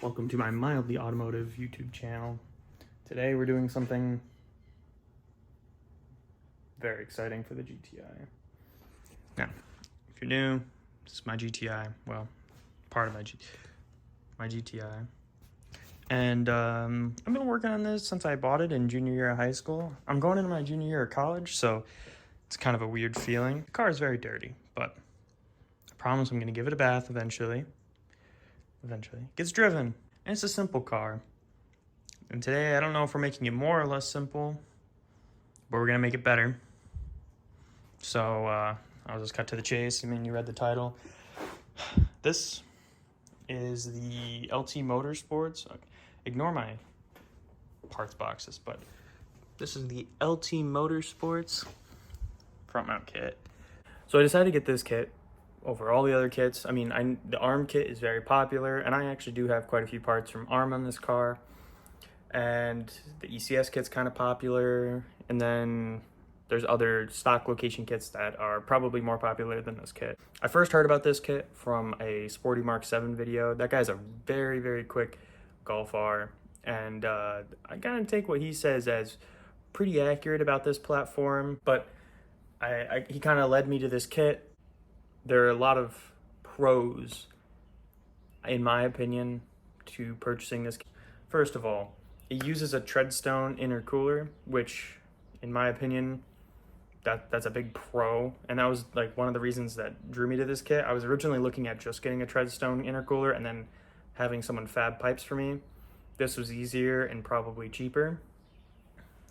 Welcome to my mildly automotive YouTube channel. Today we're doing something very exciting for the GTI. Now, if you're new, this is my GTI. Well, part of my GTI. And I've been working on this since I bought it in junior year of high school. I'm going into my junior year of college, so it's kind of a weird feeling. The car is very dirty, but I promise I'm gonna give it a bath eventually. It gets driven, and it's a simple car. And today, I don't know if we're making it more or less simple, but we're gonna make it better. So I'll just cut to the chase. I mean, you read the title. This is the LT Motorsports. Ignore my parts boxes, but this is the LT Motorsports front mount kit. So I decided to get this kit over all the other kits. I mean, the ARM kit is very popular, and I actually do have quite a few parts from ARM on this car. And the ECS kit's kind of popular, and then there's other stock location kits that are probably more popular than this kit. I first heard about this kit from a Sporty Mk7 video. That guy's a very, very quick Golf R, and I kind of take what he says as pretty accurate about this platform, but he kind of led me to this kit. There are a lot of pros, in my opinion, to purchasing this. First of all, it uses a treadstone intercooler, which, in my opinion, that's a big pro. And that was like one of the reasons that drew me to this kit. I was originally looking at just getting a treadstone intercooler and then having someone fab pipes for me. This was easier and probably cheaper.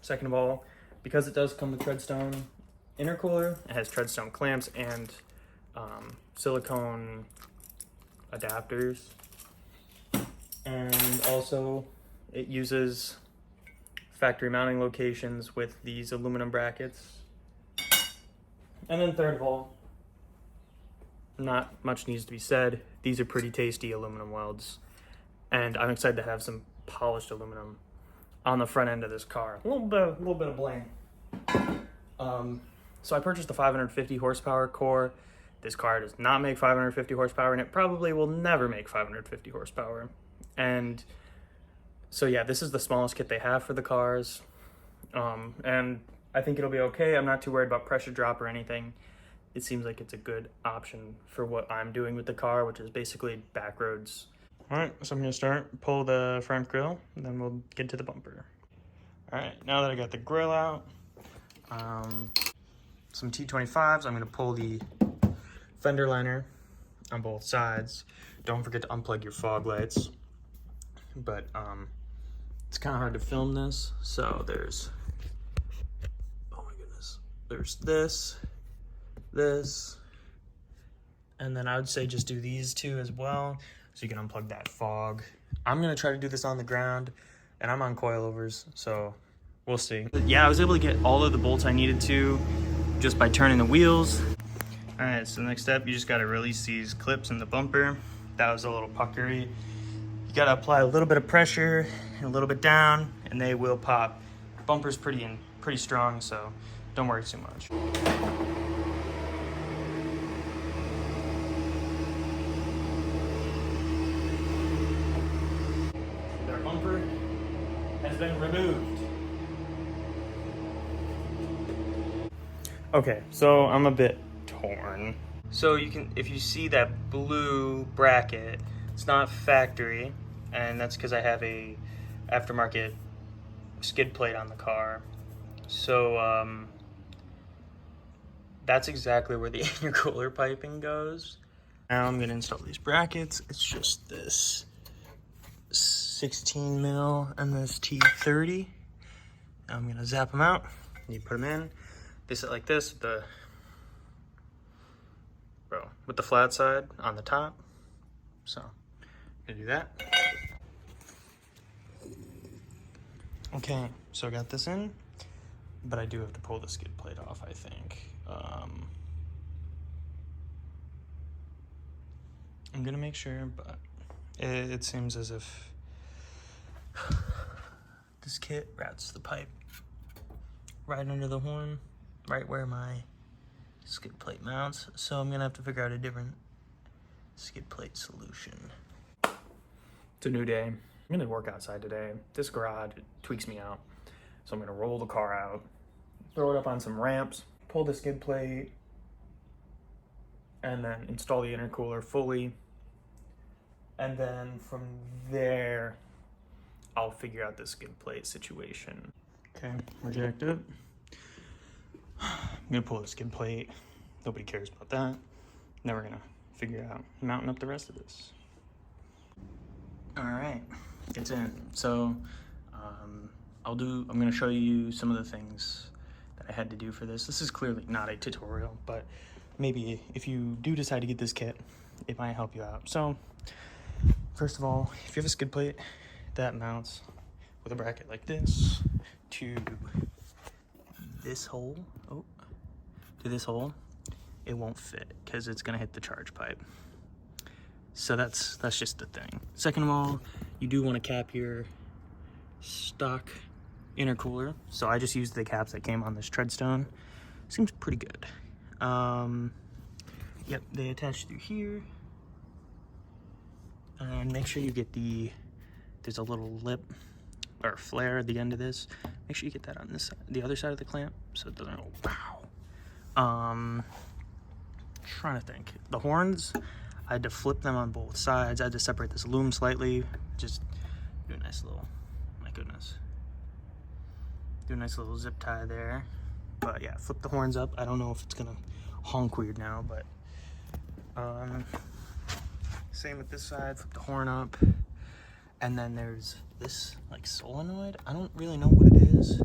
Second of all, because it does come with treadstone intercooler, it has treadstone clamps and silicone adapters, and also it uses factory mounting locations with these aluminum brackets. And then third of all, not much needs to be said, these are pretty tasty aluminum welds, and I'm excited to have some polished aluminum on the front end of this car. A little bit of bling. So I purchased the 550 horsepower core. This car does not make 550 horsepower, and it probably will never make 550 horsepower. And so yeah, this is the smallest kit they have for the cars. And I think it'll be okay. I'm not too worried about pressure drop or anything. It seems like it's a good option for what I'm doing with the car, which is basically back roads. All right, so I'm gonna pull the front grille, and then we'll get to the bumper. All right, now that I got the grille out, some T25s, I'm gonna pull the fender liner on both sides. Don't forget to unplug your fog lights. But it's kind of hard to film this, so there's, oh my goodness, there's this, and then I would say just do these two as well, so you can unplug that fog. I'm gonna try to do this on the ground, and I'm on coilovers, so we'll see. But yeah, I was able to get all of the bolts I needed to just by turning the wheels. All right, so the next step, you just gotta release these clips in the bumper. That was a little puckery. You gotta apply a little bit of pressure and a little bit down, and they will pop. Bumper's pretty strong, so don't worry too much. Their bumper has been removed. Okay, so I'm a bit torn. So you can, if you see that blue bracket, it's not factory, and that's because I have a aftermarket skid plate on the car. So that's exactly where the intercooler piping goes. Now I'm gonna install these brackets. It's just this 16 mil and this T30. I'm gonna zap them out. You put them in. They sit like this with the flat side on the top. So I'm gonna do that. Okay, so I got this in, but I do have to pull the skid plate off, I think. I'm gonna make sure, but it seems as if this kit routes the pipe right under the horn, right where my skid plate mounts. So I'm gonna have to figure out a different skid plate solution. It's a new day. I'm gonna work outside today. This garage, it tweaks me out. So I'm gonna roll the car out, throw it up on some ramps, pull the skid plate, and then install the intercooler fully. And then from there, I'll figure out the skid plate situation. Okay, we're jacked up. I'm gonna pull the skid plate. Nobody cares about that. Now we're gonna figure out mounting up the rest of this. All right, it's in. So I'm gonna show you some of the things that I had to do for this. This is clearly not a tutorial, but maybe if you do decide to get this kit, it might help you out. So first of all, if you have a skid plate that mounts with a bracket like this to this hole, it won't fit because it's gonna hit the charge pipe. So that's just the thing. Second of all, you do want to cap your stock intercooler. So I just used the caps that came on this treadstone. Seems pretty good. Yep, they attach through here. And make sure you get there's a little lip or flare at the end of this. Make sure you get that on this side, the other side of the clamp, so it doesn't go wow. Trying to think. The horns, I had to flip them on both sides. I had to separate this loom slightly. Just do a nice little, my goodness. Do a nice little zip tie there. But yeah, flip the horns up. I don't know if it's gonna honk weird now, but same with this side, flip the horn up. And then there's this like solenoid. I don't really know what it is,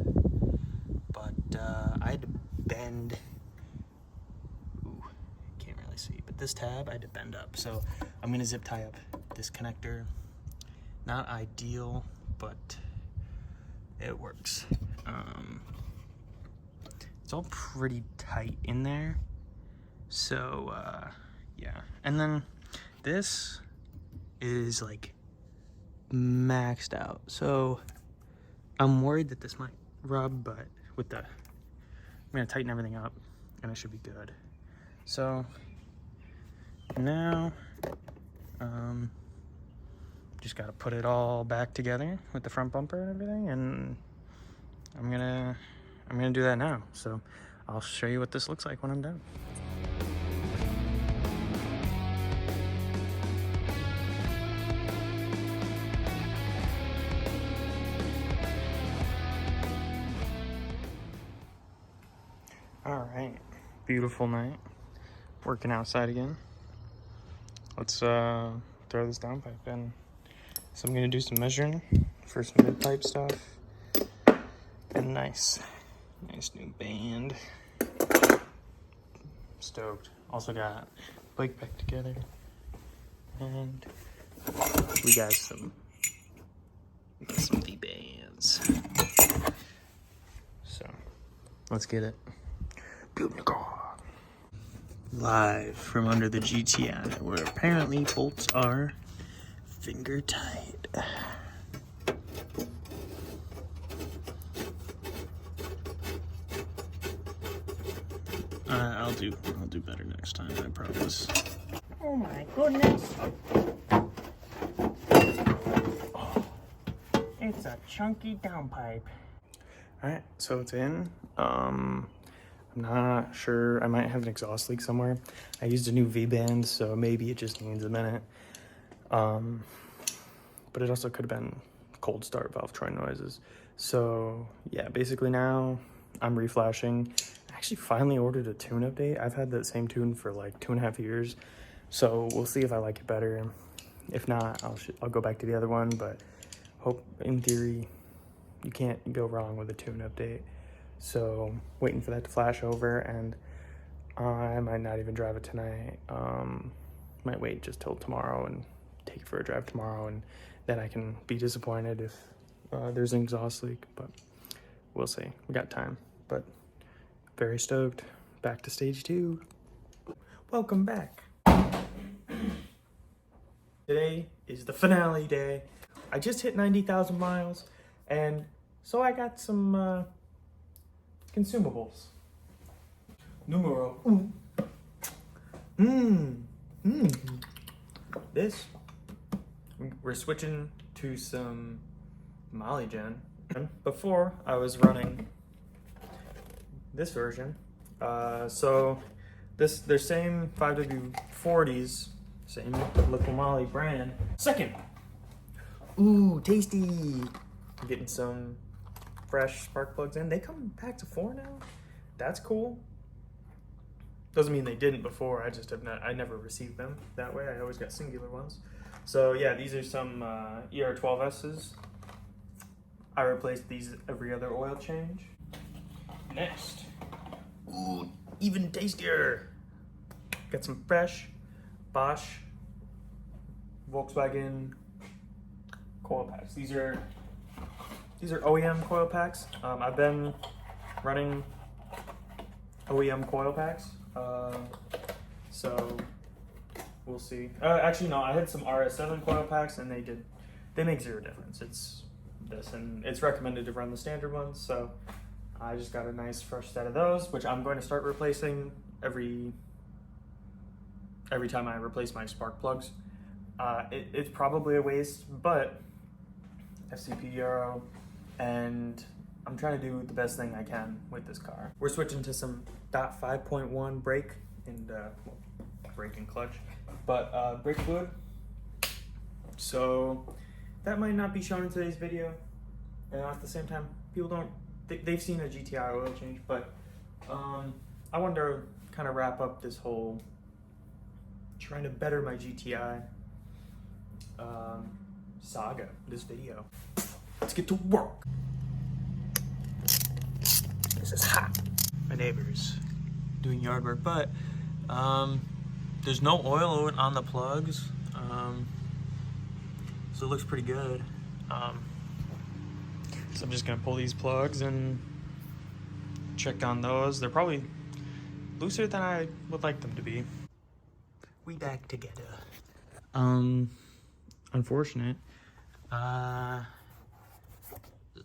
but I had to bend, can't really see, but this tab I had to bend up. So I'm gonna zip tie up this connector. Not ideal, but it works. It's all pretty tight in there. So yeah, and then this is like maxed out. So I'm worried that this might rub, but I'm gonna tighten everything up and it should be good. So now, just gotta put it all back together with the front bumper and everything, and I'm gonna do that now. So I'll show you what this looks like when I'm done. All right, beautiful night. Working outside again. Let's throw this downpipe in. So I'm gonna do some measuring for some mid-pipe stuff. And nice new band. Stoked. Also got bike back together. And we got some V-bands. So let's get it. Building the car. Live from under the GTI, where apparently bolts are finger tight. I'll do better next time, I promise. Oh my goodness. Oh, it's a chunky downpipe. Alright, so it's in. I'm not sure. I might have an exhaust leak somewhere. I used a new V-band, so maybe it just needs a minute. But it also could have been cold start valve troy noises. So yeah, basically now I'm reflashing. I actually finally ordered a tune update. I've had that same tune for like 2.5 years. So we'll see if I like it better. If not, I'll go back to the other one, but hope in theory you can't go wrong with a tune update. So waiting for that to flash over, and I might not even drive it tonight. Might wait just till tomorrow and take it for a drive tomorrow, and then I can be disappointed if there's an exhaust leak, but we'll see. We got time, but very stoked. Back to stage 2. Welcome back. Today is the finale day. I just hit 90,000 miles, and so I got some consumables. Numero uno. This we're switching to some Molly Gen. Before I was running this version, so they're same 5W40s, same Liquid Molly brand. Second, ooh, tasty. I'm getting some fresh spark plugs in. They come in packs of 4 now. That's cool. Doesn't mean they didn't before. I just have not. I never received them that way. I always got singular ones. So yeah, these are some ER12S's. I replaced these every other oil change. Next, ooh, even tastier. Got some fresh Bosch Volkswagen coil packs. These are OEM coil packs. I've been running OEM coil packs, so we'll see. Actually, no, I had some RS7 coil packs, and they make zero difference. It's this, and it's recommended to run the standard ones. So I just got a nice fresh set of those, which I'm going to start replacing every time I replace my spark plugs. It's probably a waste, but FCP Euro, and I'm trying to do the best thing I can with this car. We're switching to some .5.1 brake and brake and clutch, but brake fluid. So that might not be shown in today's video, and at the same time, people they've seen a GTI oil change, but I wanted to kind of wrap up this whole trying to better my GTI saga, this video. Let's get to work. This is hot. My neighbor's doing yard work, but there's no oil on the plugs, so it looks pretty good. So I'm just gonna pull these plugs and check on those. They're probably looser than I would like them to be. We back together. Unfortunate.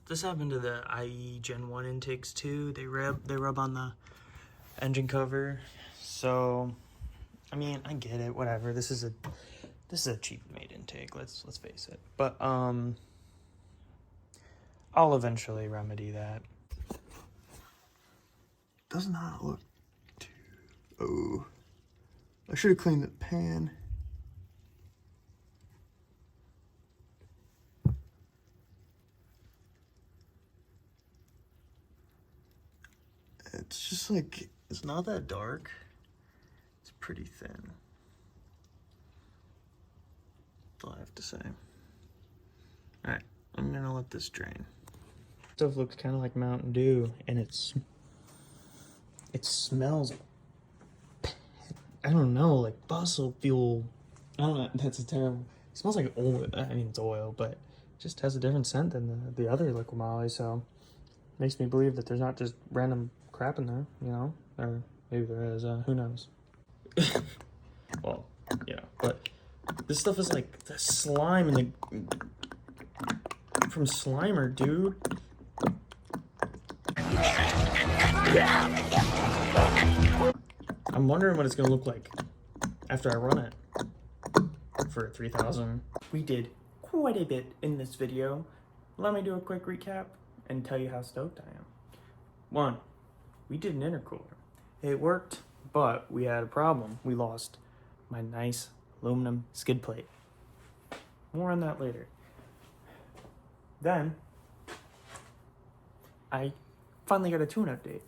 This happened to the IE Gen 1 intakes too. They rub on the engine cover. So, I mean, I get it. Whatever. This is a cheap made intake. Let's face it. But I'll eventually remedy that. Does not look too. Oh, I should have cleaned the pan. It's just like, it's not that dark. It's pretty thin. That's all I have to say. Alright, I'm gonna let this drain. Stuff looks kind of like Mountain Dew, and it smells, I don't know, like fossil fuel. I don't know, that's a terrible, it smells like oil. I mean, it's oil, but it just has a different scent than the other Liquid Molly, so makes me believe that there's not just random crap in there, you know, or maybe there is, who knows. Well, yeah, but this stuff is like the slime and from Slimer, dude. I'm wondering what it's gonna look like after I run it for 3,000. We did quite a bit in this video. Let me do a quick recap and tell you how stoked I am. 1, we did an intercooler. It worked, but we had a problem. We lost my nice aluminum skid plate. More on that later. Then, I finally got a tune update.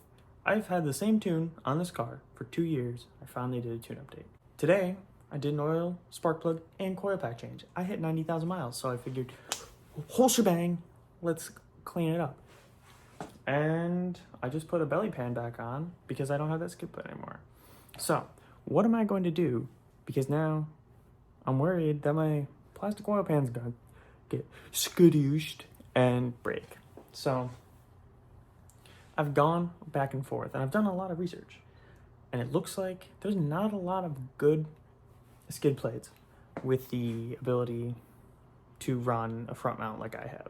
I've had the same tune on this car for 2 years. I finally did a tune update. Today, I did an oil, spark plug, and coil pack change. I hit 90,000 miles, so I figured, whole shebang, let's clean it up. And I just put a belly pan back on because I don't have that skid plate anymore. So, what am I going to do? Because now I'm worried that my plastic oil pan's gonna get skadooshed and break. So, I've gone back and forth, and I've done a lot of research. And it looks like there's not a lot of good skid plates with the ability to run a front mount like I have.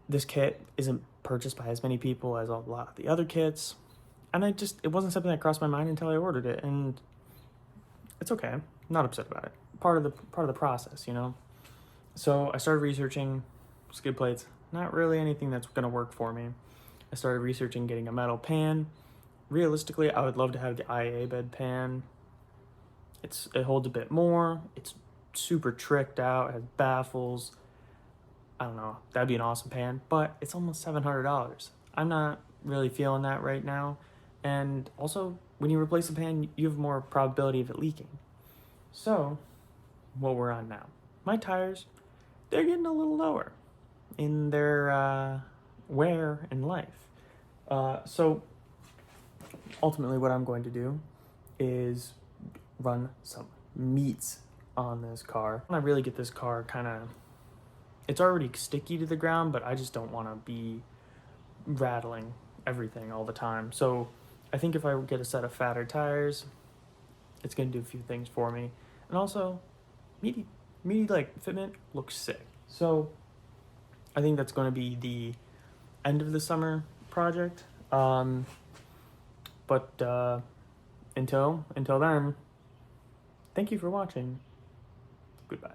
This kit isn't purchased by as many people as a lot of the other kits, and it wasn't something that crossed my mind until I ordered it, and it's okay. I'm not upset about it. Part of the process, you know. So I started researching skid plates. Not really anything that's going to work for me. I started researching getting a metal pan. Realistically, I would love to have the IA bed pan. It holds a bit more. It's super tricked out. It has baffles. I don't know. That'd be an awesome pan, but it's almost $700. I'm not really feeling that right now. And also, when you replace a pan, you have more probability of it leaking. So, what we're on now. My tires, they're getting a little lower in their wear and life. So, ultimately what I'm going to do is run some meats on this car. I really get this car kind of, it's already sticky to the ground, but I just don't want to be rattling everything all the time. So I think if I get a set of fatter tires, it's going to do a few things for me. And also, meaty like fitment looks sick. So I think that's going to be the end of the summer project. But until then, thank you for watching. Goodbye.